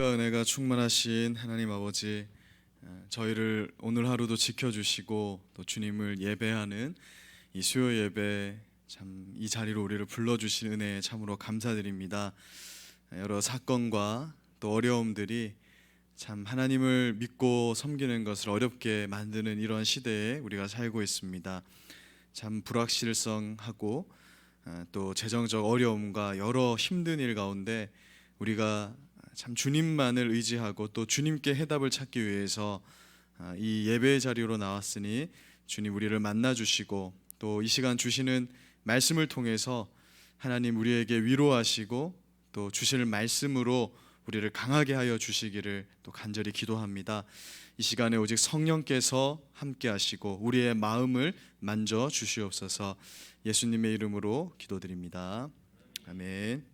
은혜가 충만하신 하나님 아버지, 저희를 오늘 하루도 지켜주시고 또 주님을 예배하는 이 수요 예배, 참 이 자리로 우리를 불러주신 은혜에 참으로 감사드립니다. 여러 사건과 또 어려움들이 참 하나님을 믿고 섬기는 것을 어렵게 만드는 이런 시대에 우리가 살고 있습니다. 참 불확실성하고 또 재정적 어려움과 여러 힘든 일 가운데 우리가 참 주님만을 의지하고 또 주님께 해답을 찾기 위해서 이 예배의 자리로 나왔으니 주님 우리를 만나 주시고 또 이 시간 주시는 말씀을 통해서 하나님 우리에게 위로하시고 또 주실 말씀으로 우리를 강하게 하여 주시기를 또 간절히 기도합니다. 이 시간에 오직 성령께서 함께 하시고 우리의 마음을 만져 주시옵소서. 예수님의 이름으로 기도드립니다. 아멘.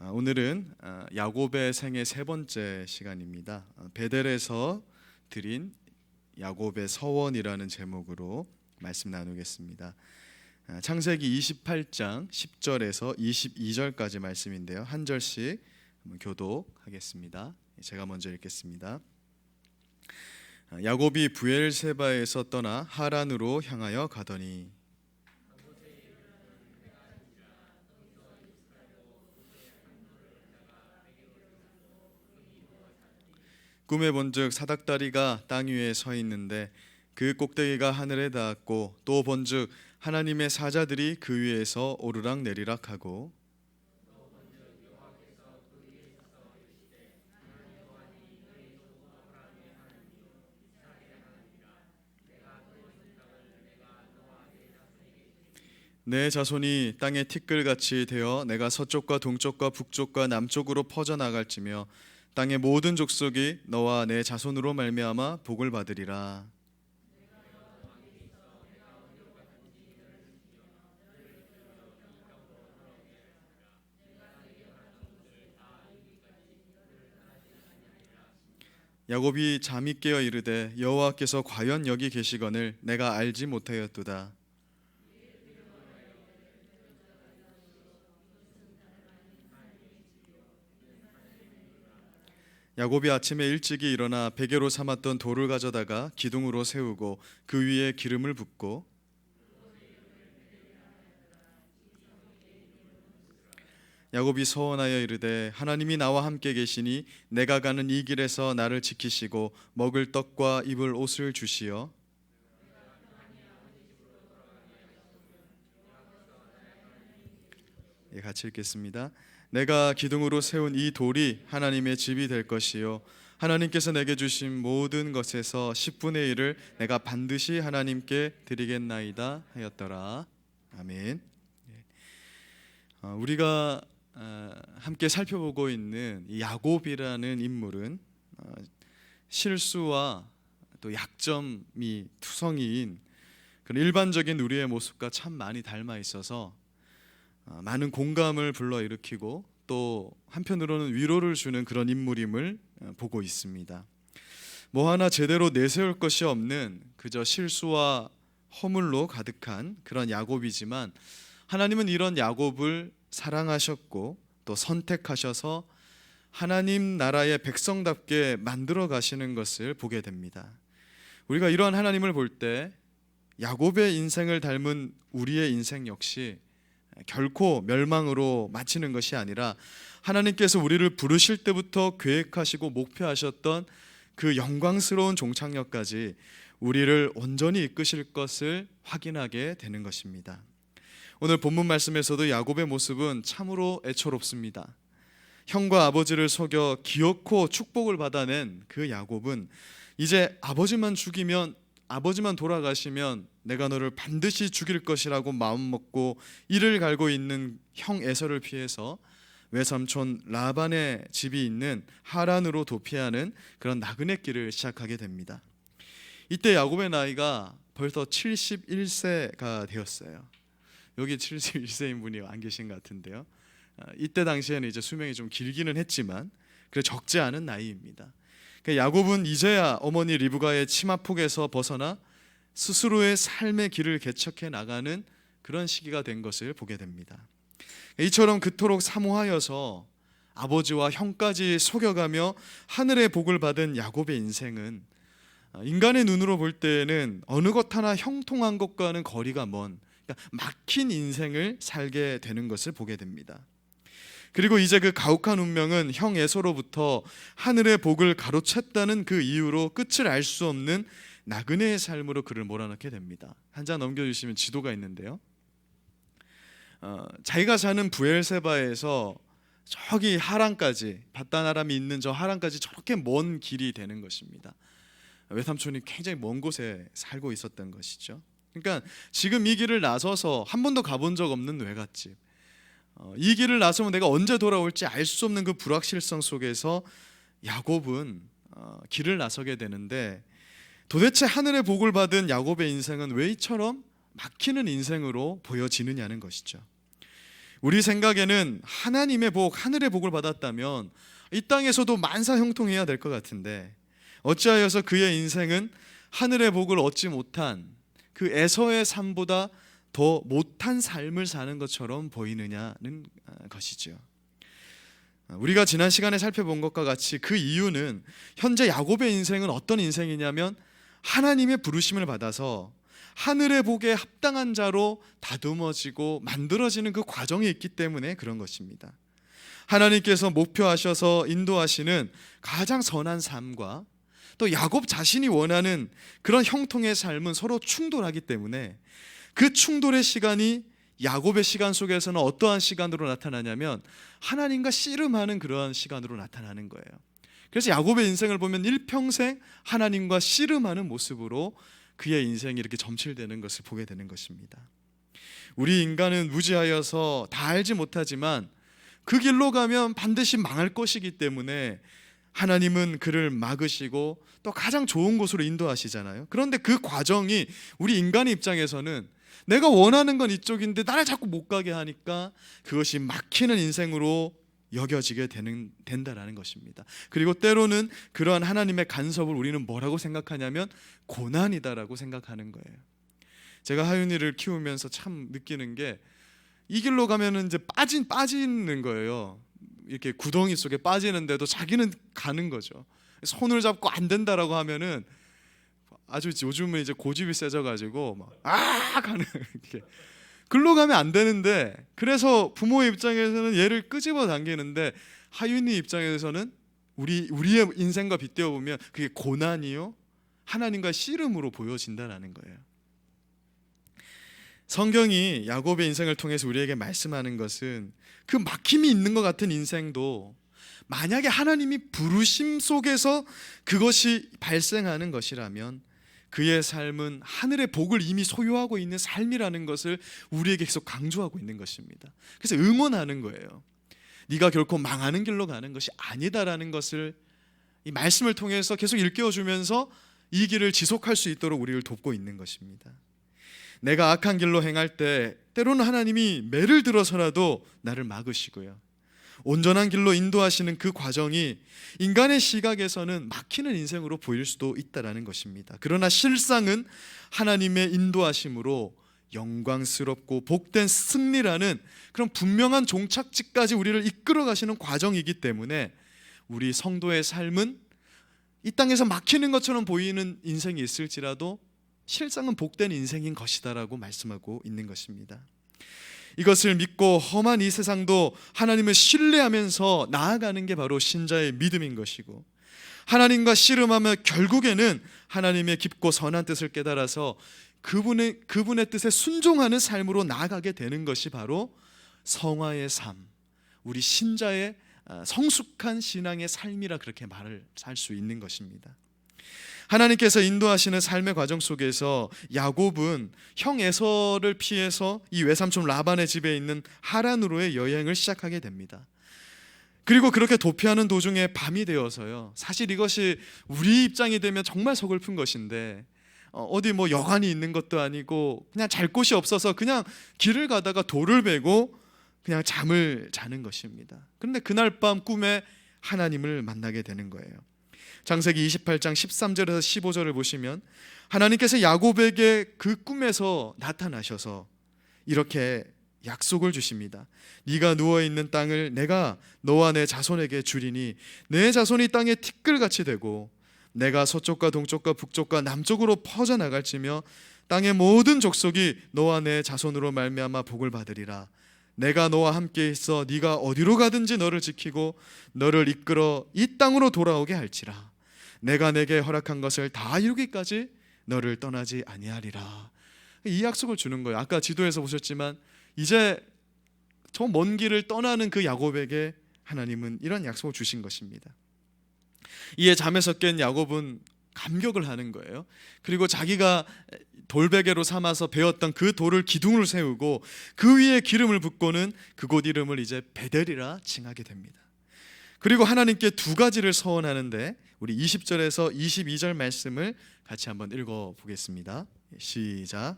오늘은 야곱의 생애 세 번째 시간입니다. 베델에서 드린 야곱의 서원이라는 제목으로 말씀 나누겠습니다. 창세기 28장 10절에서 22절까지 말씀인데요, 한 절씩 교독하겠습니다. 제가 먼저 읽겠습니다. 야곱이 브엘세바에서 떠나 하란으로 향하여 가더니 꿈에 본즉 사닥다리가 땅 위에 서 있는데 그 꼭대기가 하늘에 닿았고 또 본즉 하나님의 사자들이 그 위에서 오르락 내리락 하고 내 자손이 땅의 티끌같이 되어 내가 서쪽과 동쪽과 북쪽과 남쪽으로 퍼져나갈지며 땅의 모든 족속이 너와 내 자손으로 말미암아 복을 받으리라. 야곱이 잠이 깨어 이르되 여호와께서 과연 여기 계시거늘 내가 알지 못하였도다. 야곱이 아침에 일찍이 일어나 베개로 삼았던 돌을 가져다가 기둥으로 세우고 그 위에 기름을 붓고 야곱이 서원하여 이르되 하나님이 나와 함께 계시니 내가 가는 이 길에서 나를 지키시고 먹을 떡과 입을 옷을 주시어 같이 읽겠습니다. 내가 기둥으로 세운 이 돌이 하나님의 집이 될 것이요 하나님께서 내게 주신 모든 것에서 10분의 1을 내가 반드시 하나님께 드리겠나이다 하였더라. 아멘. 우리가 함께 살펴보고 있는 이 야곱이라는 인물은 실수와 또 약점이 투성이인 그런 일반적인 우리의 모습과 참 많이 닮아 있어서 많은 공감을 불러일으키고 또 한편으로는 위로를 주는 그런 인물임을 보고 있습니다. 뭐 하나 제대로 내세울 것이 없는 그저 실수와 허물로 가득한 그런 야곱이지만 하나님은 이런 야곱을 사랑하셨고 또 선택하셔서 하나님 나라의 백성답게 만들어 가시는 것을 보게 됩니다. 우리가 이러한 하나님을 볼 때 야곱의 인생을 닮은 우리의 인생 역시 결코 멸망으로 마치는 것이 아니라 하나님께서 우리를 부르실 때부터 계획하시고 목표하셨던 그 영광스러운 종착역까지 우리를 온전히 이끄실 것을 확인하게 되는 것입니다. 오늘 본문 말씀에서도 야곱의 모습은 참으로 애처롭습니다. 형과 아버지를 속여 기어코 축복을 받아낸 그 야곱은 이제 아버지만 죽이면, 아버지만 돌아가시면 내가 너를 반드시 죽일 것이라고 마음먹고 이를 갈고 있는 형 에서를 피해서 외삼촌 라반의 집이 있는 하란으로 도피하는 그런 나그네 길을 시작하게 됩니다. 이때 야곱의 나이가 벌써 71세가 되었어요. 여기 71세인 분이 안 계신 것 같은데요. 이때 당시에는 이제 수명이 좀 길기는 했지만 그래 적지 않은 나이입니다. 야곱은 이제야 어머니 리브가의 치마폭에서 벗어나 스스로의 삶의 길을 개척해 나가는 그런 시기가 된 것을 보게 됩니다. 이처럼 그토록 사모하여서 아버지와 형까지 속여가며 하늘의 복을 받은 야곱의 인생은 인간의 눈으로 볼 때는 어느 것 하나 형통한 것과는 거리가 먼, 그러니까 막힌 인생을 살게 되는 것을 보게 됩니다. 그리고 이제 그 가혹한 운명은 형 에서로부터 하늘의 복을 가로챘다는 그 이유로 끝을 알 수 없는 나그네의 삶으로 그를 몰아넣게 됩니다. 한 장 넘겨주시면 지도가 있는데요, 자기가 사는 부엘세바에서 저기 하란까지, 밧단 아람이 있는 저 하란까지 저렇게 먼 길이 되는 것입니다. 외삼촌이 굉장히 먼 곳에 살고 있었던 것이죠. 그러니까 지금 이 길을 나서서 한 번도 가본 적 없는 외갓집, 이 길을 나서면 내가 언제 돌아올지 알 수 없는 그 불확실성 속에서 야곱은 길을 나서게 되는데, 도대체 하늘의 복을 받은 야곱의 인생은 왜 이처럼 막히는 인생으로 보여지느냐는 것이죠. 우리 생각에는 하나님의 복, 하늘의 복을 받았다면 이 땅에서도 만사형통해야 될 것 같은데, 어찌하여서 그의 인생은 하늘의 복을 얻지 못한 그 에서의 삶보다 더 못한 삶을 사는 것처럼 보이느냐는 것이죠. 우리가 지난 시간에 살펴본 것과 같이 그 이유는 현재 야곱의 인생은 어떤 인생이냐면 하나님의 부르심을 받아서 하늘의 복에 합당한 자로 다듬어지고 만들어지는 그 과정이 있기 때문에 그런 것입니다. 하나님께서 목표하셔서 인도하시는 가장 선한 삶과 또 야곱 자신이 원하는 그런 형통의 삶은 서로 충돌하기 때문에 그 충돌의 시간이 야곱의 시간 속에서는 어떠한 시간으로 나타나냐면 하나님과 씨름하는 그러한 시간으로 나타나는 거예요. 그래서 야곱의 인생을 보면 일평생 하나님과 씨름하는 모습으로 그의 인생이 이렇게 점칠되는 것을 보게 되는 것입니다. 우리 인간은 무지하여서 다 알지 못하지만 그 길로 가면 반드시 망할 것이기 때문에 하나님은 그를 막으시고 또 가장 좋은 곳으로 인도하시잖아요. 그런데 그 과정이 우리 인간의 입장에서는 내가 원하는 건 이쪽인데 나를 자꾸 못 가게 하니까 그것이 막히는 인생으로 여겨지게 된다라는 것입니다. 그리고 때로는 그러한 하나님의 간섭을 우리는 뭐라고 생각하냐면 고난이다라고 생각하는 거예요. 제가 하윤이를 키우면서 참 느끼는 게 이 길로 가면은 이제 빠지는 거예요. 이렇게 구덩이 속에 빠지는데도 자기는 가는 거죠. 손을 잡고 안 된다라고 하면은 아주 요즘은 이제 고집이 세져가지고 막 가는 이렇게 글로 가면 안 되는데, 그래서 부모의 입장에서는 얘를 끄집어 당기는데 하윤이 입장에서는 우리의 인생과 빗대어 보면 그게 고난이요 하나님과 씨름으로 보여진다라는 거예요. 성경이 야곱의 인생을 통해서 우리에게 말씀하는 것은 그 막힘이 있는 것 같은 인생도 만약에 하나님이 부르심 속에서 그것이 발생하는 것이라면 그의 삶은 하늘의 복을 이미 소유하고 있는 삶이라는 것을 우리에게 계속 강조하고 있는 것입니다. 그래서 응원하는 거예요. 네가 결코 망하는 길로 가는 것이 아니다라는 것을 이 말씀을 통해서 계속 일깨워주면서 이 길을 지속할 수 있도록 우리를 돕고 있는 것입니다. 내가 악한 길로 행할 때 때로는 하나님이 매를 들어서라도 나를 막으시고요, 온전한 길로 인도하시는 그 과정이 인간의 시각에서는 막히는 인생으로 보일 수도 있다라는 것입니다. 그러나 실상은 하나님의 인도하심으로 영광스럽고 복된 승리라는 그런 분명한 종착지까지 우리를 이끌어 가시는 과정이기 때문에 우리 성도의 삶은 이 땅에서 막히는 것처럼 보이는 인생이 있을지라도 실상은 복된 인생인 것이다라고 말씀하고 있는 것입니다. 이것을 믿고 험한 이 세상도 하나님을 신뢰하면서 나아가는 게 바로 신자의 믿음인 것이고, 하나님과 씨름하며 결국에는 하나님의 깊고 선한 뜻을 깨달아서 그분의 뜻에 순종하는 삶으로 나아가게 되는 것이 바로 성화의 삶, 우리 신자의 성숙한 신앙의 삶이라 그렇게 말을 할 수 있는 것입니다. 하나님께서 인도하시는 삶의 과정 속에서 야곱은 형 에서를 피해서 이 외삼촌 라반의 집에 있는 하란으로의 여행을 시작하게 됩니다. 그리고 그렇게 도피하는 도중에 밤이 되어서요, 사실 이것이 우리 입장이 되면 정말 서글픈 것인데 어디 뭐 여관이 있는 것도 아니고 그냥 잘 곳이 없어서 그냥 길을 가다가 돌을 베고 그냥 잠을 자는 것입니다. 그런데 그날 밤 꿈에 하나님을 만나게 되는 거예요. 창세기 28장 13절에서 15절을 보시면 하나님께서 야곱에게 그 꿈에서 나타나셔서 이렇게 약속을 주십니다. 네가 누워있는 땅을 내가 너와 내 자손에게 주리니 내 자손이 땅에 티끌같이 되고 내가 서쪽과 동쪽과 북쪽과 남쪽으로 퍼져나갈지며 땅의 모든 족속이 너와 내 자손으로 말미암아 복을 받으리라. 내가 너와 함께 있어 네가 어디로 가든지 너를 지키고 너를 이끌어 이 땅으로 돌아오게 할지라. 내가 내게 허락한 것을 다 이루기까지 너를 떠나지 아니하리라. 이 약속을 주는 거예요. 아까 지도에서 보셨지만 이제 저 먼 길을 떠나는 그 야곱에게 하나님은 이런 약속을 주신 것입니다. 이에 잠에서 깬 야곱은 감격을 하는 거예요. 그리고 자기가 돌베개로 삼아서 베었던 그 돌을 기둥을 세우고 그 위에 기름을 붓고는 그곳 이름을 이제 베델이라 칭하게 됩니다. 그리고 하나님께 두 가지를 서원하는데 우리 20절에서 22절 말씀을 같이 한번 읽어보겠습니다. 시작.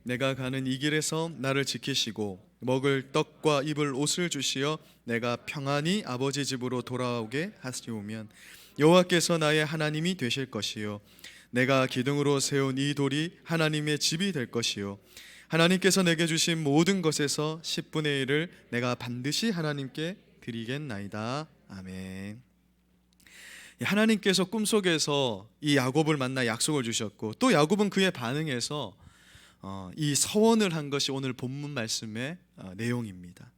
내가 가는 이 길에서 나를 지키시고 먹을 떡과 입을 옷을 주시어 내가 평안히 아버지 집으로 돌아오게 하시오면 여호와께서 나의 하나님이 되실 것이요 내가 기둥으로 세운 이 돌이 하나님의 집이 될 것이요 하나님께서 내게 주신 모든 것에서 10분의 1을 내가 반드시 하나님께 드리겠나이다. 아멘. 하나님께서 꿈속에서 이 야곱을 만나 약속을 주셨고 또 야곱은 그에 반응해서 이 서원을 한 것이 오늘 본문 말씀의 내용입니다.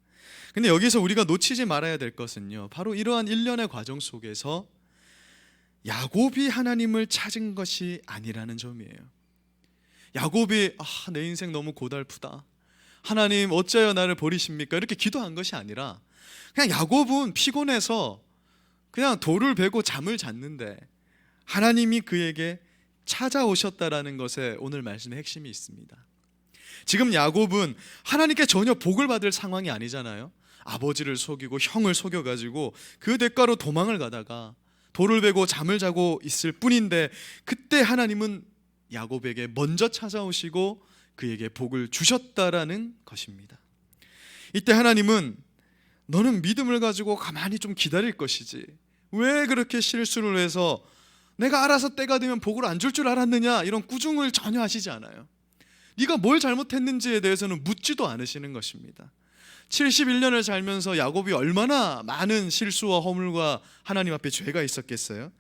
근데 여기서 우리가 놓치지 말아야 될 것은요, 바로 이러한 일련의 과정 속에서 야곱이 하나님을 찾은 것이 아니라는 점이에요. 야곱이 내 인생 너무 고달프다, 하나님 어째요 나를 버리십니까, 이렇게 기도한 것이 아니라 그냥 야곱은 피곤해서 그냥 돌을 베고 잠을 잤는데 하나님이 그에게 찾아오셨다라는 것에 오늘 말씀의 핵심이 있습니다. 지금 야곱은 하나님께 전혀 복을 받을 상황이 아니잖아요. 아버지를 속이고 형을 속여가지고 그 대가로 도망을 가다가 돌을 베고 잠을 자고 있을 뿐인데 그때 하나님은 야곱에게 먼저 찾아오시고 그에게 복을 주셨다라는 것입니다. 이때 하나님은 너는 믿음을 가지고 가만히 좀 기다릴 것이지 왜 그렇게 실수를 해서 내가 알아서 때가 되면 복을 안 줄 줄 알았느냐, 이런 꾸중을 전혀 하시지 않아요. 네가 뭘 잘못했는지에 대해서는 묻지도 않으시는 것입니다. 71년을 살면서 야곱이 얼마나 많은 실수와 허물과 하나님 앞에 죄가 있었겠어요.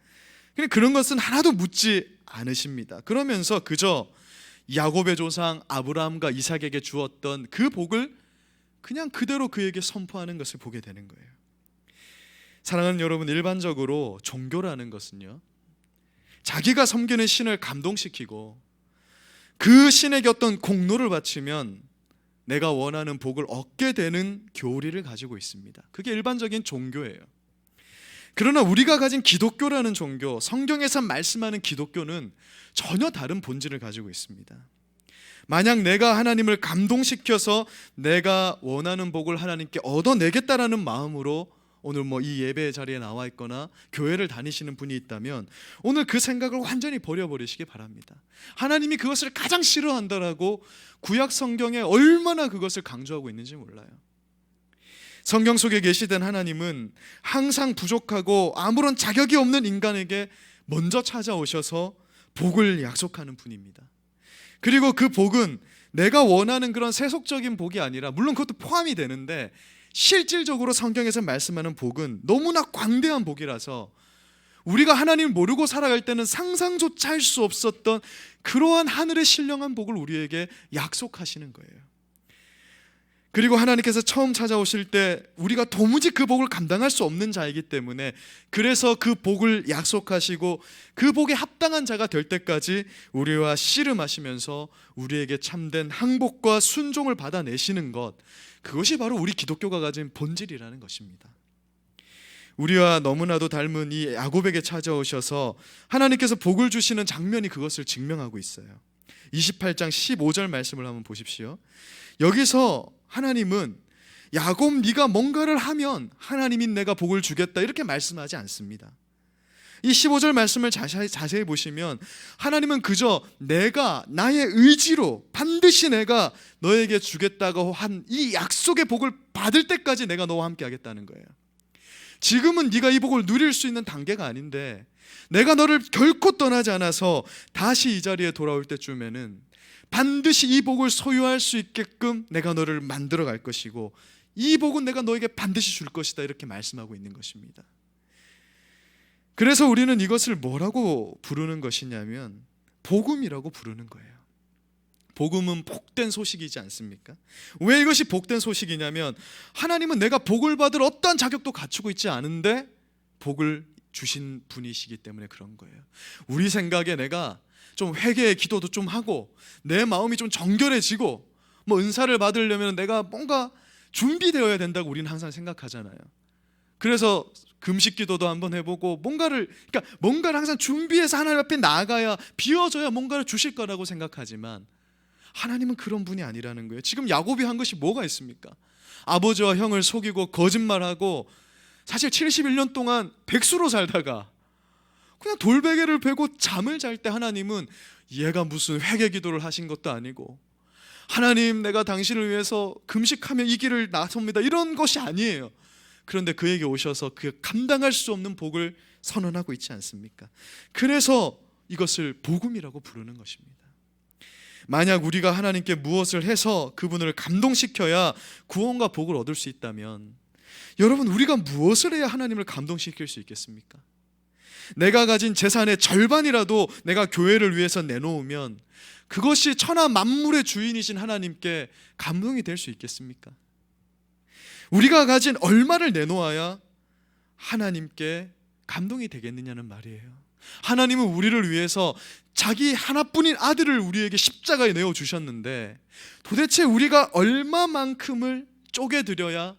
근데 그런 것은 하나도 묻지 않으십니다. 그러면서 그저 야곱의 조상 아브라함과 이삭에게 주었던 그 복을 그냥 그대로 그에게 선포하는 것을 보게 되는 거예요. 사랑하는 여러분, 일반적으로 종교라는 것은요, 자기가 섬기는 신을 감동시키고 그 신에게 어떤 공로를 바치면 내가 원하는 복을 얻게 되는 교리를 가지고 있습니다. 그게 일반적인 종교예요. 그러나 우리가 가진 기독교라는 종교, 성경에서 말씀하는 기독교는 전혀 다른 본질을 가지고 있습니다. 만약 내가 하나님을 감동시켜서 내가 원하는 복을 하나님께 얻어내겠다라는 마음으로 오늘 이 예배 자리에 나와 있거나 교회를 다니시는 분이 있다면 오늘 그 생각을 완전히 버려버리시기 바랍니다. 하나님이 그것을 가장 싫어한다라고 구약 성경에 얼마나 그것을 강조하고 있는지 몰라요. 성경 속에 계시던 하나님은 항상 부족하고 아무런 자격이 없는 인간에게 먼저 찾아오셔서 복을 약속하는 분입니다. 그리고 그 복은 내가 원하는 그런 세속적인 복이 아니라, 물론 그것도 포함이 되는데 실질적으로 성경에서 말씀하는 복은 너무나 광대한 복이라서 우리가 하나님을 모르고 살아갈 때는 상상조차 할 수 없었던 그러한 하늘의 신령한 복을 우리에게 약속하시는 거예요. 그리고 하나님께서 처음 찾아오실 때 우리가 도무지 그 복을 감당할 수 없는 자이기 때문에 그래서 그 복을 약속하시고 그 복에 합당한 자가 될 때까지 우리와 씨름하시면서 우리에게 참된 항복과 순종을 받아내시는 것, 그것이 바로 우리 기독교가 가진 본질이라는 것입니다. 우리와 너무나도 닮은 이 야곱에게 찾아오셔서 하나님께서 복을 주시는 장면이 그것을 증명하고 있어요. 28장 15절 말씀을 한번 보십시오. 여기서 하나님은 야곱 네가 뭔가를 하면 하나님이 내가 복을 주겠다 이렇게 말씀하지 않습니다. 이 15절 말씀을 자세히 보시면 하나님은 그저 내가 나의 의지로 반드시 내가 너에게 주겠다고 한 이 약속의 복을 받을 때까지 내가 너와 함께 하겠다는 거예요. 지금은 네가 이 복을 누릴 수 있는 단계가 아닌데 내가 너를 결코 떠나지 않아서 다시 이 자리에 돌아올 때쯤에는 반드시 이 복을 소유할 수 있게끔 내가 너를 만들어 갈 것이고 이 복은 내가 너에게 반드시 줄 것이다, 이렇게 말씀하고 있는 것입니다. 그래서 우리는 이것을 뭐라고 부르는 것이냐면 복음이라고 부르는 거예요. 복음은 복된 소식이지 않습니까? 왜 이것이 복된 소식이냐면 하나님은 내가 복을 받을 어떠한 자격도 갖추고 있지 않은데 복을 주신 분이시기 때문에 그런 거예요. 우리 생각에 내가 좀 회개의 기도도 좀 하고 내 마음이 좀 정결해지고 뭐 은사를 받으려면 내가 뭔가 준비되어야 된다고 우리는 항상 생각하잖아요. 그래서 금식 기도도 한번 해보고 뭔가를 항상 준비해서 하나님 앞에 나아가야, 비워져야 뭔가를 주실 거라고 생각하지만 하나님은 그런 분이 아니라는 거예요. 지금 야곱이 한 것이 뭐가 있습니까? 아버지와 형을 속이고 거짓말하고 사실 71년 동안 백수로 살다가 그냥 돌베개를 베고 잠을 잘 때 하나님은 얘가 무슨 회개 기도를 하신 것도 아니고 하나님 내가 당신을 위해서 금식하며 이 길을 나섭니다, 이런 것이 아니에요. 그런데 그에게 오셔서 그 감당할 수 없는 복을 선언하고 있지 않습니까? 그래서 이것을 복음이라고 부르는 것입니다. 만약 우리가 하나님께 무엇을 해서 그분을 감동시켜야 구원과 복을 얻을 수 있다면 여러분, 우리가 무엇을 해야 하나님을 감동시킬 수 있겠습니까? 내가 가진 재산의 절반이라도 내가 교회를 위해서 내놓으면 그것이 천하 만물의 주인이신 하나님께 감동이 될 수 있겠습니까? 우리가 가진 얼마를 내놓아야 하나님께 감동이 되겠느냐는 말이에요. 하나님은 우리를 위해서 자기 하나뿐인 아들을 우리에게 십자가에 내어주셨는데 도대체 우리가 얼마만큼을 쪼개드려야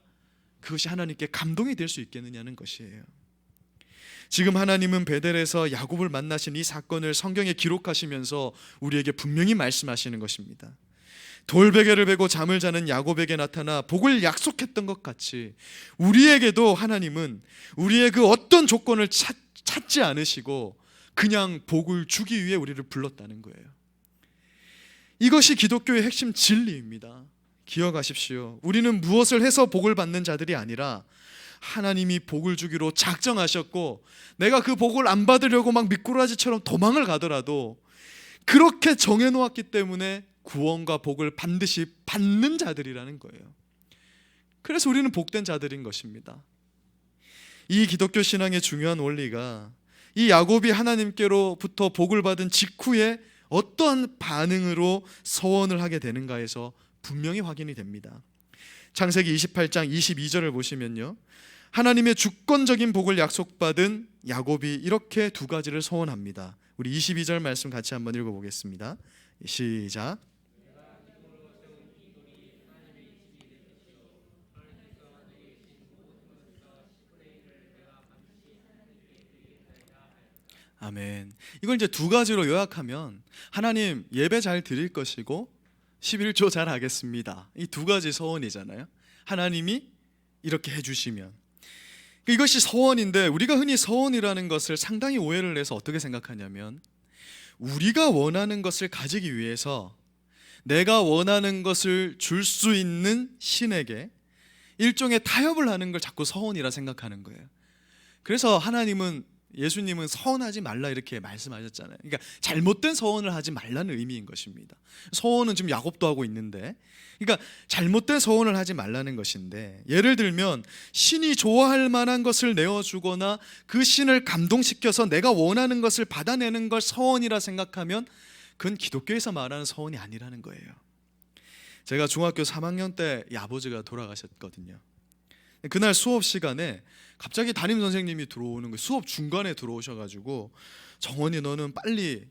그것이 하나님께 감동이 될 수 있겠느냐는 것이에요. 지금 하나님은 베델에서 야곱을 만나신 이 사건을 성경에 기록하시면서 우리에게 분명히 말씀하시는 것입니다. 돌베개를 베고 잠을 자는 야곱에게 나타나 복을 약속했던 것 같이 우리에게도 하나님은 우리의 그 어떤 조건을 찾지 않으시고 그냥 복을 주기 위해 우리를 불렀다는 거예요. 이것이 기독교의 핵심 진리입니다. 기억하십시오. 우리는 무엇을 해서 복을 받는 자들이 아니라 하나님이 복을 주기로 작정하셨고 내가 그 복을 안 받으려고 막 미꾸라지처럼 도망을 가더라도 그렇게 정해놓았기 때문에 구원과 복을 반드시 받는 자들이라는 거예요. 그래서 우리는 복된 자들인 것입니다. 이 기독교 신앙의 중요한 원리가 이 야곱이 하나님께로부터 복을 받은 직후에 어떠한 반응으로 서원을 하게 되는가에서 분명히 확인이 됩니다. 창세기 28장 22절을 보시면요, 하나님의 주권적인 복을 약속받은 야곱이 이렇게 두 가지를 서원합니다. 우리 22절 말씀 같이 한번 읽어보겠습니다. 시작. 아멘. 이걸 이제 두 가지로 요약하면 하나님 예배 잘 드릴 것이고 11조 잘 하겠습니다, 이 두 가지 서원이잖아요. 하나님이 이렇게 해주시면 이것이 서원인데, 우리가 흔히 서원이라는 것을 상당히 오해를 해서 어떻게 생각하냐면 우리가 원하는 것을 가지기 위해서 내가 원하는 것을 줄 수 있는 신에게 일종의 타협을 하는 걸 자꾸 서원이라 생각하는 거예요. 그래서 하나님은, 예수님은 서원하지 말라 이렇게 말씀하셨잖아요. 그러니까 잘못된 서원을 하지 말라는 의미인 것입니다. 서원은 지금 야곱도 하고 있는데, 그러니까 잘못된 서원을 하지 말라는 것인데, 예를 들면 신이 좋아할 만한 것을 내어주거나 그 신을 감동시켜서 내가 원하는 것을 받아내는 걸 서원이라 생각하면 그건 기독교에서 말하는 서원이 아니라는 거예요. 제가 중학교 3학년 때 아버지가 돌아가셨거든요. 그날 수업 시간에 갑자기 담임 선생님이 들어오는 거예요. 수업 중간에 들어오셔가지고 정원이 너는 빨리,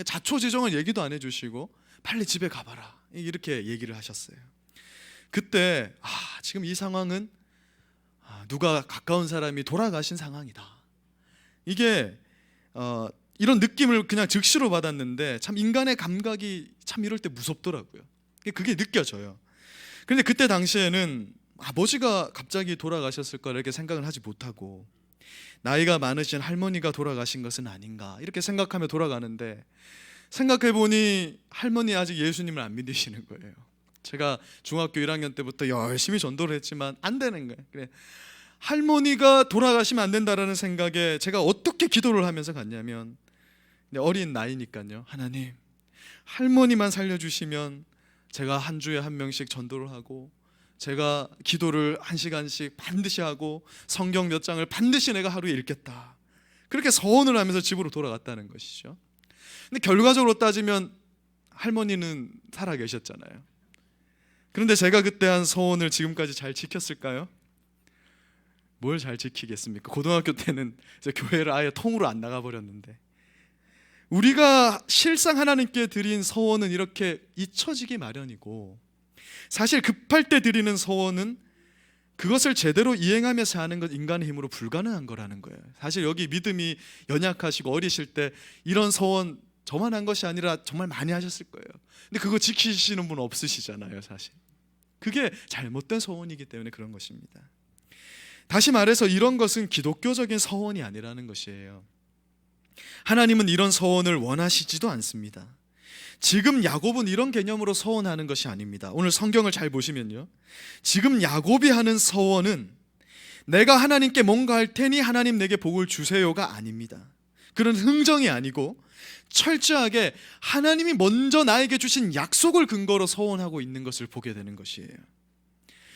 자초지종을 얘기도 안 해주시고 빨리 집에 가봐라 이렇게 얘기를 하셨어요. 그때 지금 이 상황은 누가 가까운 사람이 돌아가신 상황이다, 이게 이런 느낌을 그냥 즉시로 받았는데 참 인간의 감각이 참 이럴 때 무섭더라고요. 그게 느껴져요. 그런데 그때 당시에는 아버지가 갑자기 돌아가셨을 거라 이렇게 생각을 하지 못하고 나이가 많으신 할머니가 돌아가신 것은 아닌가 이렇게 생각하며 돌아가는데, 생각해보니 할머니 아직 예수님을 안 믿으시는 거예요. 제가 중학교 1학년 때부터 열심히 전도를 했지만 안 되는 거예요. 그래, 할머니가 돌아가시면 안 된다라는 생각에 제가 어떻게 기도를 하면서 갔냐면, 어린 나이니까요, 하나님 할머니만 살려주시면 제가 한 주에 한 명씩 전도를 하고, 제가 기도를 1시간씩 반드시 하고, 성경 몇 장을 반드시 내가 하루에 읽겠다, 그렇게 서원을 하면서 집으로 돌아갔다는 것이죠. 근데 결과적으로 따지면 할머니는 살아 계셨잖아요. 그런데 제가 그때 한 서원을 지금까지 잘 지켰을까요? 뭘 잘 지키겠습니까? 고등학교 때는 이제 교회를 아예 통으로 안 나가버렸는데, 우리가 실상 하나님께 드린 서원은 이렇게 잊혀지기 마련이고, 사실 급할 때 드리는 서원은 그것을 제대로 이행하면서 하는 것, 인간의 힘으로 불가능한 거라는 거예요. 사실 여기 믿음이 연약하시고 어리실 때 이런 서원 저만 한 것이 아니라 정말 많이 하셨을 거예요. 근데 그거 지키시는 분 없으시잖아요. 사실 그게 잘못된 서원이기 때문에 그런 것입니다. 다시 말해서 이런 것은 기독교적인 서원이 아니라는 것이에요. 하나님은 이런 서원을 원하시지도 않습니다. 지금 야곱은 이런 개념으로 서원하는 것이 아닙니다. 오늘 성경을 잘 보시면요, 지금 야곱이 하는 서원은 내가 하나님께 뭔가 할 테니 하나님 내게 복을 주세요가 아닙니다. 그런 흥정이 아니고 철저하게 하나님이 먼저 나에게 주신 약속을 근거로 서원하고 있는 것을 보게 되는 것이에요.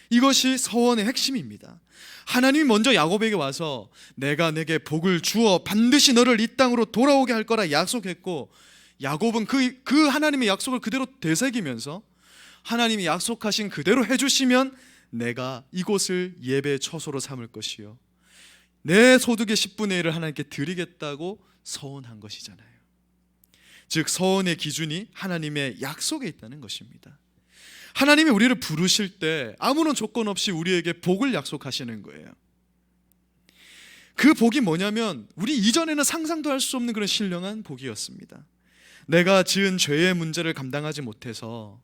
이것이 서원의 핵심입니다. 하나님이 먼저 야곱에게 와서 내가 내게 복을 주어 반드시 너를 이 땅으로 돌아오게 할 거라 약속했고, 야곱은 그 하나님의 약속을 그대로 되새기면서 하나님이 약속하신 그대로 해주시면 내가 이곳을 예배의 처소로 삼을 것이요, 내 소득의 10분의 1을 하나님께 드리겠다고 서원한 것이잖아요. 즉 서원의 기준이 하나님의 약속에 있다는 것입니다. 하나님이 우리를 부르실 때 아무런 조건 없이 우리에게 복을 약속하시는 거예요. 그 복이 뭐냐면 우리 이전에는 상상도 할 수 없는 그런 신령한 복이었습니다. 내가 지은 죄의 문제를 감당하지 못해서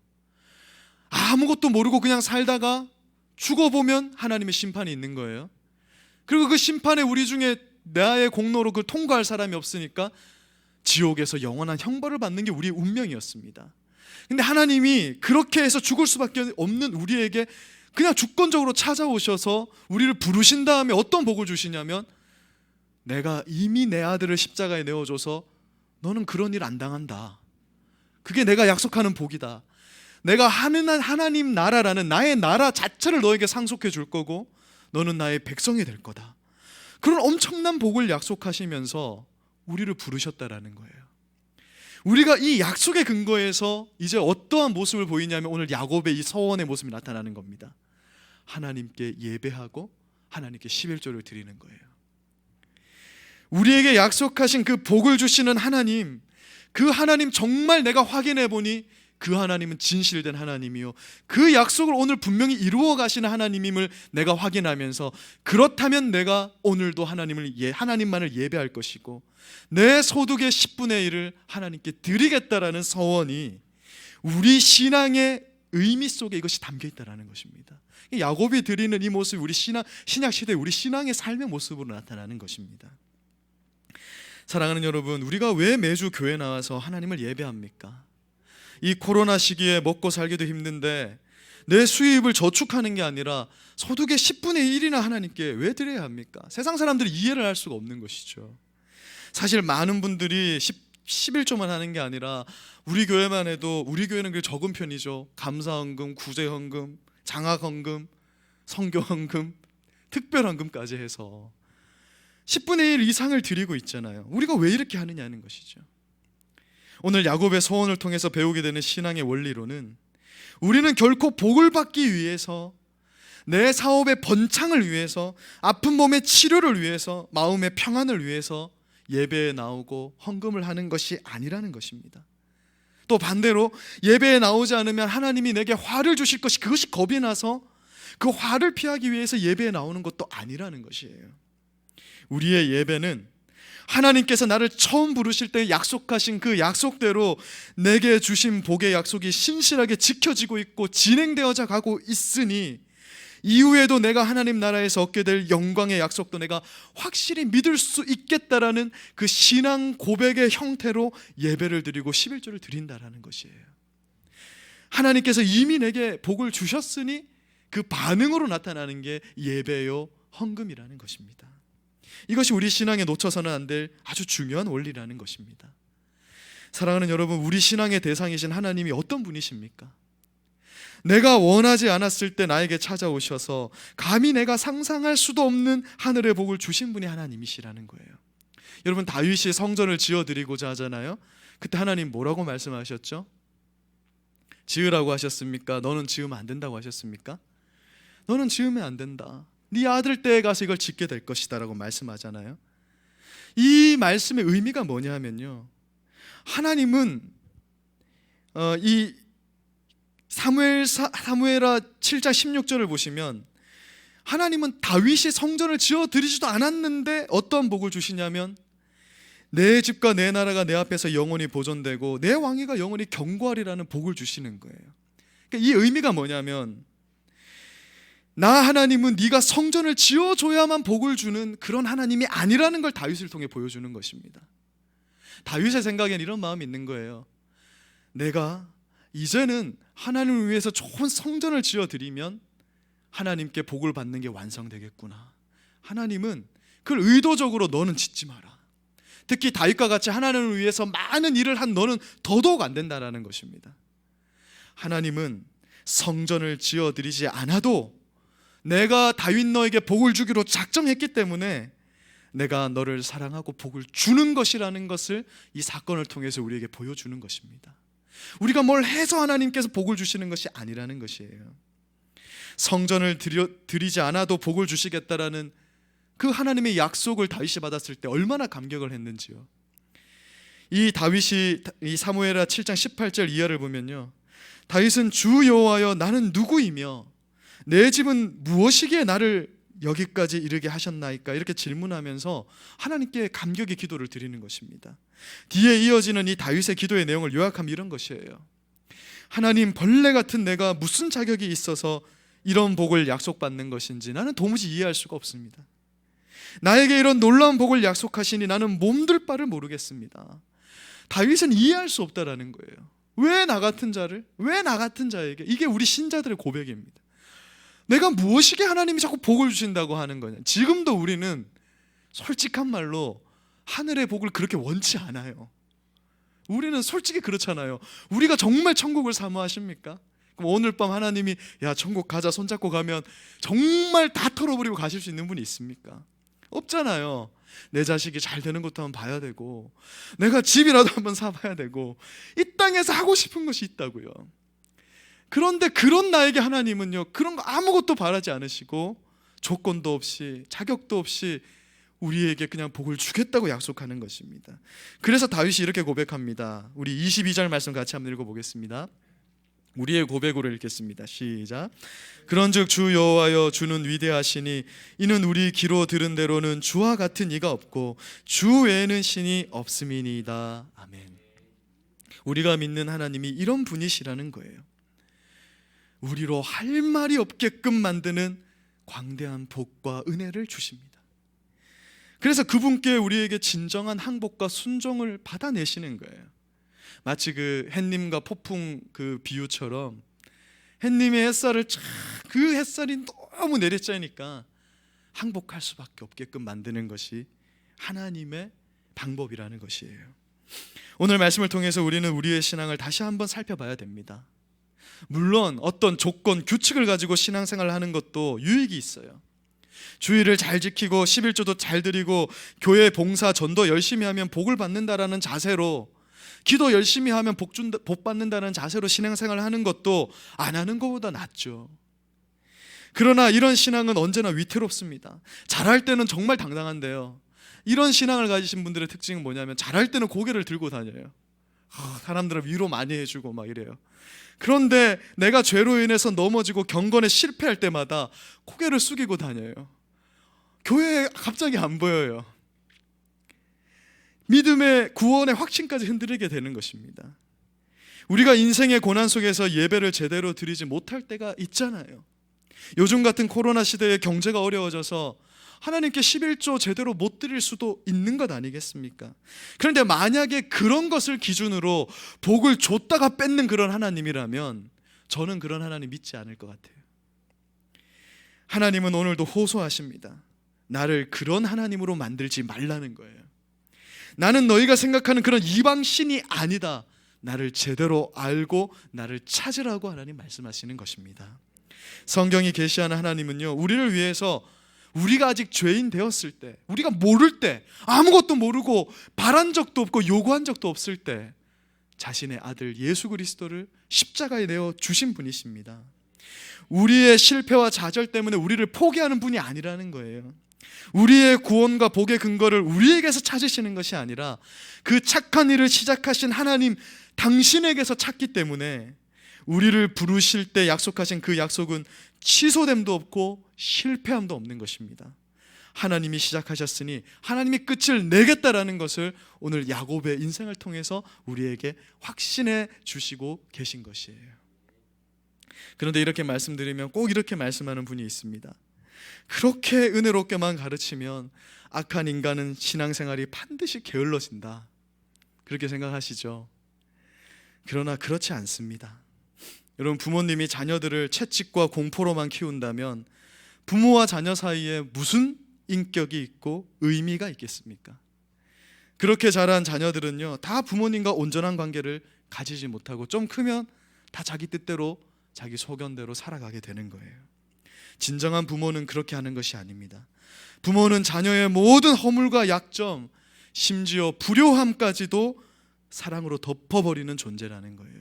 아무것도 모르고 그냥 살다가 죽어보면 하나님의 심판이 있는 거예요. 그리고 그 심판에 우리 중에 나의 공로로 그걸 통과할 사람이 없으니까 지옥에서 영원한 형벌을 받는 게 우리의 운명이었습니다. 근데 하나님이 그렇게 해서 죽을 수밖에 없는 우리에게 그냥 주권적으로 찾아오셔서 우리를 부르신 다음에 어떤 복을 주시냐면, 내가 이미 내 아들을 십자가에 내어줘서 너는 그런 일 안 당한다, 그게 내가 약속하는 복이다, 내가 하나님 나라라는 나의 나라 자체를 너에게 상속해 줄 거고 너는 나의 백성이 될 거다, 그런 엄청난 복을 약속하시면서 우리를 부르셨다라는 거예요. 우리가 이 약속의 근거에서 이제 어떠한 모습을 보이냐면 오늘 야곱의 이 서원의 모습이 나타나는 겁니다. 하나님께 예배하고 하나님께 11조를 드리는 거예요. 우리에게 약속하신 그 복을 주시는 하나님, 그 하나님 정말 내가 확인해 보니 그 하나님은 진실된 하나님이요, 그 약속을 오늘 분명히 이루어 가시는 하나님임을 내가 확인하면서, 그렇다면 내가 오늘도 하나님만을 예배할 것이고 내 소득의 10분의 1을 하나님께 드리겠다라는 서원이 우리 신앙의 의미 속에 이것이 담겨 있다라는 것입니다. 야곱이 드리는 이 모습이 우리 신약 시대 우리 신앙의 삶의 모습으로 나타나는 것입니다. 사랑하는 여러분, 우리가 왜 매주 교회 나와서 하나님을 예배합니까? 이 코로나 시기에 먹고 살기도 힘든데 내 수입을 저축하는 게 아니라 소득의 10분의 1이나 하나님께 왜 드려야 합니까? 세상 사람들이 이해를 할 수가 없는 것이죠. 사실 많은 분들이 11조만 하는 게 아니라 우리 교회만 해도, 우리 교회는 그 적은 편이죠. 감사헌금, 구제헌금, 장학헌금, 성교헌금, 특별헌금까지 해서 10분의 1 이상을 드리고 있잖아요. 우리가 왜 이렇게 하느냐는 것이죠. 오늘 야곱의 서원을 통해서 배우게 되는 신앙의 원리로는 우리는 결코 복을 받기 위해서, 내 사업의 번창을 위해서, 아픈 몸의 치료를 위해서, 마음의 평안을 위해서 예배에 나오고 헌금을 하는 것이 아니라는 것입니다. 또 반대로 예배에 나오지 않으면 하나님이 내게 화를 주실 것이, 그것이 겁이 나서 그 화를 피하기 위해서 예배에 나오는 것도 아니라는 것이에요. 우리의 예배는 하나님께서 나를 처음 부르실 때 약속하신 그 약속대로 내게 주신 복의 약속이 신실하게 지켜지고 있고 진행되어져 가고 있으니, 이후에도 내가 하나님 나라에서 얻게 될 영광의 약속도 내가 확실히 믿을 수 있겠다라는 그 신앙 고백의 형태로 예배를 드리고 11조를 드린다라는 것이에요. 하나님께서 이미 내게 복을 주셨으니 그 반응으로 나타나는 게 예배요 헌금이라는 것입니다. 이것이 우리 신앙에 놓쳐서는 안 될 아주 중요한 원리라는 것입니다. 사랑하는 여러분, 우리 신앙의 대상이신 하나님이 어떤 분이십니까? 내가 원하지 않았을 때 나에게 찾아오셔서 감히 내가 상상할 수도 없는 하늘의 복을 주신 분이 하나님이시라는 거예요. 여러분, 다윗이 성전을 지어드리고자 하잖아요. 그때 하나님 뭐라고 말씀하셨죠? 지으라고 하셨습니까? 너는 지으면 안 된다고 하셨습니까? 너는 지으면 안 된다. 네 아들 때에 가서 이걸 짓게 될 것이다 라고 말씀하잖아요. 이 말씀의 의미가 뭐냐 하면요, 하나님은 이 사무엘하 7장 16절을 보시면 하나님은 다윗이 성전을 지어드리지도 않았는데 어떤 복을 주시냐면 내 집과 내 나라가 내 앞에서 영원히 보존되고 내 왕위가 영원히 경고하리라는 복을 주시는 거예요. 그러니까 이 의미가 뭐냐면, 나 하나님은 네가 성전을 지어줘야만 복을 주는 그런 하나님이 아니라는 걸 다윗을 통해 보여주는 것입니다. 다윗의 생각엔 이런 마음이 있는 거예요. 내가 이제는 하나님을 위해서 좋은 성전을 지어드리면 하나님께 복을 받는 게 완성되겠구나. 하나님은 그걸 의도적으로 너는 짓지 마라. 특히 다윗과 같이 하나님을 위해서 많은 일을 한 너는 더더욱 안 된다라는 것입니다. 하나님은 성전을 지어드리지 않아도 내가 다윗 너에게 복을 주기로 작정했기 때문에 내가 너를 사랑하고 복을 주는 것이라는 것을 이 사건을 통해서 우리에게 보여주는 것입니다. 우리가 뭘 해서 하나님께서 복을 주시는 것이 아니라는 것이에요. 성전을 드리지 않아도 복을 주시겠다라는 그 하나님의 약속을 다윗이 받았을 때 얼마나 감격을 했는지요. 이 다윗이 이 사무엘하 7장 18절 이하를 보면요, 다윗은 주 여호와여 나는 누구이며 내 집은 무엇이기에 나를 여기까지 이르게 하셨나이까, 이렇게 질문하면서 하나님께 감격의 기도를 드리는 것입니다. 뒤에 이어지는 이 다윗의 기도의 내용을 요약하면 이런 것이에요. 하나님, 벌레 같은 내가 무슨 자격이 있어서 이런 복을 약속받는 것인지 나는 도무지 이해할 수가 없습니다. 나에게 이런 놀라운 복을 약속하시니 나는 몸둘 바를 모르겠습니다. 다윗은 이해할 수 없다라는 거예요. 왜 나 같은 자를, 왜 나 같은 자에게? 이게 우리 신자들의 고백입니다. 내가 무엇이게 하나님이 자꾸 복을 주신다고 하는 거냐. 지금도 우리는 솔직한 말로 하늘의 복을 그렇게 원치 않아요. 우리는 솔직히 그렇잖아요. 우리가 정말 천국을 사모하십니까? 그럼 오늘 밤 하나님이 야 천국 가자 손잡고 가면 정말 다 털어버리고 가실 수 있는 분이 있습니까? 없잖아요. 내 자식이 잘 되는 것도 한번 봐야 되고, 내가 집이라도 한번 사봐야 되고, 이 땅에서 하고 싶은 것이 있다고요. 그런데 그런 나에게 하나님은요, 그런 거 아무것도 바라지 않으시고 조건도 없이 자격도 없이 우리에게 그냥 복을 주겠다고 약속하는 것입니다. 그래서 다윗이 이렇게 고백합니다. 우리 22절 말씀 같이 한번 읽어보겠습니다. 우리의 고백으로 읽겠습니다. 시작. 그런즉 주 여호와여 주는 위대하시니 이는 우리 귀로 들은 대로는 주와 같은 이가 없고 주 외에는 신이 없음이니이다. 아멘. 우리가 믿는 하나님이 이런 분이시라는 거예요. 우리로 할 말이 없게끔 만드는 광대한 복과 은혜를 주십니다. 그래서 그분께 우리에게 진정한 항복과 순종을 받아내시는 거예요. 마치 그 햇님과 폭풍 그 비유처럼 햇님의 햇살을 그 햇살이 너무 내리쬐니까 항복할 수밖에 없게끔 만드는 것이 하나님의 방법이라는 것이에요. 오늘 말씀을 통해서 우리는 우리의 신앙을 다시 한번 살펴봐야 됩니다. 물론 어떤 조건, 규칙을 가지고 신앙생활을 하는 것도 유익이 있어요. 주의를 잘 지키고 11조도 잘 드리고 교회 봉사, 전도 열심히 하면 복을 받는다라는 자세로, 기도 열심히 하면 복 받는다는 자세로 신앙생활을 하는 것도 안 하는 것보다 낫죠. 그러나 이런 신앙은 언제나 위태롭습니다. 잘할 때는 정말 당당한데요, 이런 신앙을 가지신 분들의 특징은 뭐냐면 잘할 때는 고개를 들고 다녀요. 사람들을 위로 많이 해주고 막 이래요. 그런데 내가 죄로 인해서 넘어지고 경건에 실패할 때마다 고개를 숙이고 다녀요. 교회에 갑자기 안 보여요. 믿음의 구원의 확신까지 흔들리게 되는 것입니다. 우리가 인생의 고난 속에서 예배를 제대로 드리지 못할 때가 있잖아요. 요즘 같은 코로나 시대에 경제가 어려워져서 하나님께 11조 제대로 못 드릴 수도 있는 것 아니겠습니까? 그런데 만약에 그런 것을 기준으로 복을 줬다가 뺏는 그런 하나님이라면 저는 그런 하나님 믿지 않을 것 같아요. 하나님은 오늘도 호소하십니다. 나를 그런 하나님으로 만들지 말라는 거예요. 나는 너희가 생각하는 그런 이방 신이 아니다. 나를 제대로 알고 나를 찾으라고 하나님 말씀하시는 것입니다. 성경이 계시하는 하나님은요, 우리를 위해서 우리가 아직 죄인 되었을 때, 우리가 모를 때, 아무것도 모르고 바란 적도 없고 요구한 적도 없을 때 자신의 아들 예수 그리스도를 십자가에 내어 주신 분이십니다. 우리의 실패와 좌절 때문에 우리를 포기하는 분이 아니라는 거예요. 우리의 구원과 복의 근거를 우리에게서 찾으시는 것이 아니라 그 착한 일을 시작하신 하나님 당신에게서 찾기 때문에 우리를 부르실 때 약속하신 그 약속은 취소됨도 없고 실패함도 없는 것입니다. 하나님이 시작하셨으니 하나님이 끝을 내겠다라는 것을 오늘 야곱의 인생을 통해서 우리에게 확신해 주시고 계신 것이에요. 그런데 이렇게 말씀드리면 꼭 이렇게 말씀하는 분이 있습니다. 그렇게 은혜롭게만 가르치면 악한 인간은 신앙생활이 반드시 게을러진다, 그렇게 생각하시죠? 그러나 그렇지 않습니다. 여러분, 부모님이 자녀들을 채찍과 공포로만 키운다면 부모와 자녀 사이에 무슨 인격이 있고 의미가 있겠습니까? 그렇게 자란 자녀들은요, 다 부모님과 온전한 관계를 가지지 못하고 좀 크면 다 자기 뜻대로 자기 소견대로 살아가게 되는 거예요. 진정한 부모는 그렇게 하는 것이 아닙니다. 부모는 자녀의 모든 허물과 약점, 심지어 불효함까지도 사랑으로 덮어버리는 존재라는 거예요.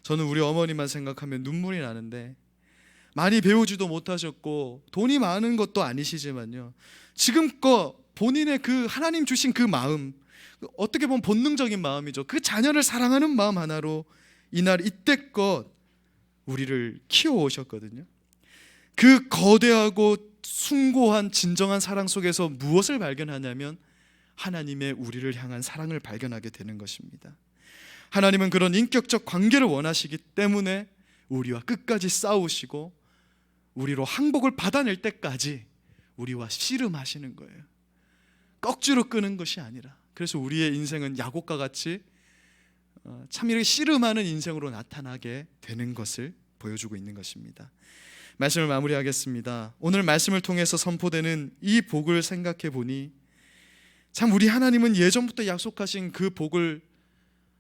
저는 우리 어머니만 생각하면 눈물이 나는데, 많이 배우지도 못하셨고 돈이 많은 것도 아니시지만요, 지금껏 본인의 그 하나님 주신 그 마음, 어떻게 보면 본능적인 마음이죠. 그 자녀를 사랑하는 마음 하나로 이날 이때껏 우리를 키워오셨거든요. 그 거대하고 숭고한 진정한 사랑 속에서 무엇을 발견하냐면 하나님의 우리를 향한 사랑을 발견하게 되는 것입니다. 하나님은 그런 인격적 관계를 원하시기 때문에 우리와 끝까지 싸우시고 우리로 항복을 받아낼 때까지 우리와 씨름하시는 거예요. 꺽지로 끄는 것이 아니라. 그래서 우리의 인생은 야곱과 같이 참 이렇게 씨름하는 인생으로 나타나게 되는 것을 보여주고 있는 것입니다. 말씀을 마무리하겠습니다. 오늘 말씀을 통해서 선포되는 이 복을 생각해 보니 참 우리 하나님은 예전부터 약속하신 그 복을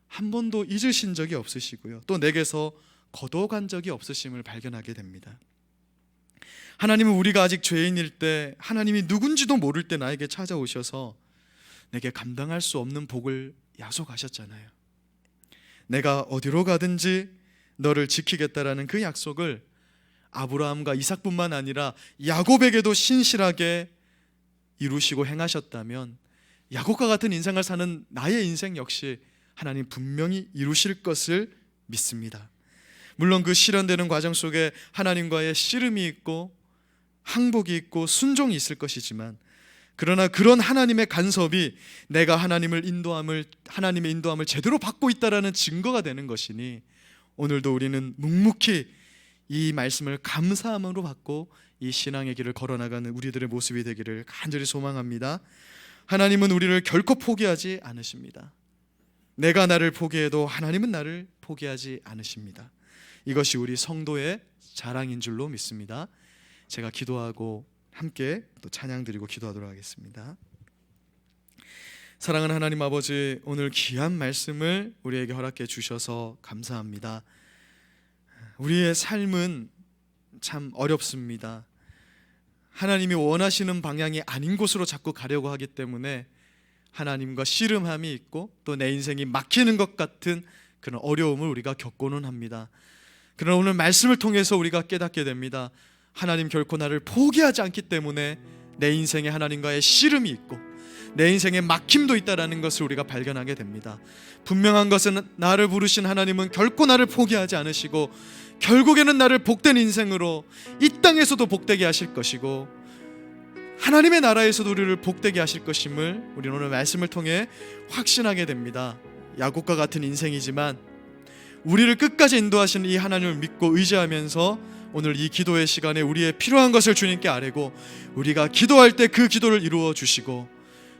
한 번도 잊으신 적이 없으시고요, 또 내게서 거둬간 적이 없으심을 발견하게 됩니다. 하나님은 우리가 아직 죄인일 때, 하나님이 누군지도 모를 때 나에게 찾아오셔서 내게 감당할 수 없는 복을 약속하셨잖아요. 내가 어디로 가든지 너를 지키겠다라는 그 약속을 아브라함과 이삭뿐만 아니라 야곱에게도 신실하게 이루시고 행하셨다면 야곱과 같은 인생을 사는 나의 인생 역시 하나님 분명히 이루실 것을 믿습니다. 물론 그 실현되는 과정 속에 하나님과의 씨름이 있고 항복이 있고 순종이 있을 것이지만, 그러나 그런 하나님의 간섭이 내가 하나님의 인도함을 제대로 받고 있다라는 증거가 되는 것이니 오늘도 우리는 묵묵히 이 말씀을 감사함으로 받고 이 신앙의 길을 걸어나가는 우리들의 모습이 되기를 간절히 소망합니다. 하나님은 우리를 결코 포기하지 않으십니다. 내가 나를 포기해도 하나님은 나를 포기하지 않으십니다. 이것이 우리 성도의 자랑인 줄로 믿습니다. 제가 기도하고 함께 또 찬양 드리고 기도하도록 하겠습니다. 사랑하는 하나님 아버지, 오늘 귀한 말씀을 우리에게 허락해 주셔서 감사합니다. 우리의 삶은 참 어렵습니다. 하나님이 원하시는 방향이 아닌 곳으로 자꾸 가려고 하기 때문에 하나님과 씨름함이 있고 또 내 인생이 막히는 것 같은 그런 어려움을 우리가 겪고는 합니다. 그러나 오늘 말씀을 통해서 우리가 깨닫게 됩니다. 하나님 결코 나를 포기하지 않기 때문에 내 인생에 하나님과의 씨름이 있고 내 인생에 막힘도 있다는 것을 우리가 발견하게 됩니다. 분명한 것은 나를 부르신 하나님은 결코 나를 포기하지 않으시고 결국에는 나를 복된 인생으로 이 땅에서도 복되게 하실 것이고 하나님의 나라에서도 우리를 복되게 하실 것임을 우리는 오늘 말씀을 통해 확신하게 됩니다. 야곱과 같은 인생이지만 우리를 끝까지 인도하시는 이 하나님을 믿고 의지하면서 오늘 이 기도의 시간에 우리의 필요한 것을 주님께 아뢰고 우리가 기도할 때 그 기도를 이루어 주시고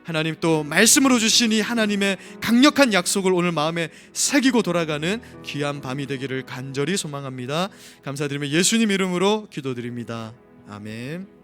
하나님 또 말씀으로 주신 이 하나님의 강력한 약속을 오늘 마음에 새기고 돌아가는 귀한 밤이 되기를 간절히 소망합니다. 감사드리며 예수님 이름으로 기도드립니다. 아멘.